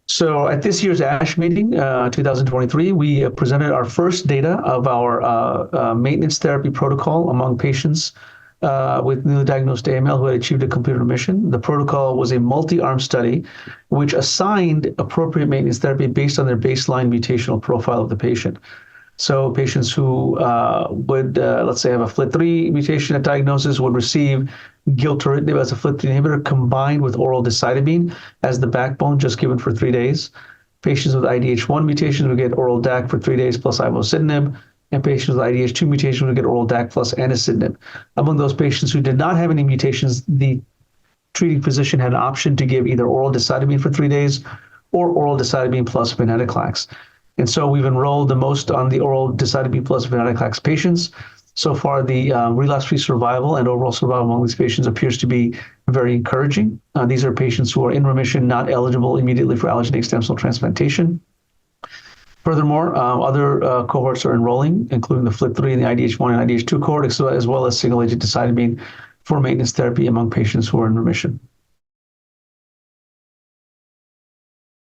So at this year's ASH meeting, 2023, we presented our first data of our maintenance therapy protocol among patients with newly diagnosed AML who had achieved a complete remission. The protocol was a multi-arm study which assigned appropriate maintenance therapy based on their baseline mutational profile of the patient. So patients who would, let's say, have a FLT3 mutation at diagnosis would receive Gilteritinib as a FLT3 inhibitor combined with oral Decitabine as the backbone, just given for 3 days. Patients with IDH1 mutations would get oral DAC for 3 days plus Ivosidenib, and patients with IDH2 mutations would get oral DAC plus Enasidenib. Among those patients who did not have any mutations, the treating physician had an option to give either oral Decitabine for 3 days or oral Decitabine plus Venetoclax. And so we've enrolled the most on the oral Decitabine plus Venetoclax patients. So far, the relapse-free survival and overall survival among these patients appears to be very encouraging. These are patients who are in remission, not eligible immediately for allogeneic stem cell transplantation. Furthermore, other cohorts are enrolling, including the FLT3 and the IDH1 and IDH2 cohort, as well as single-agent Decitabine for maintenance therapy among patients who are in remission.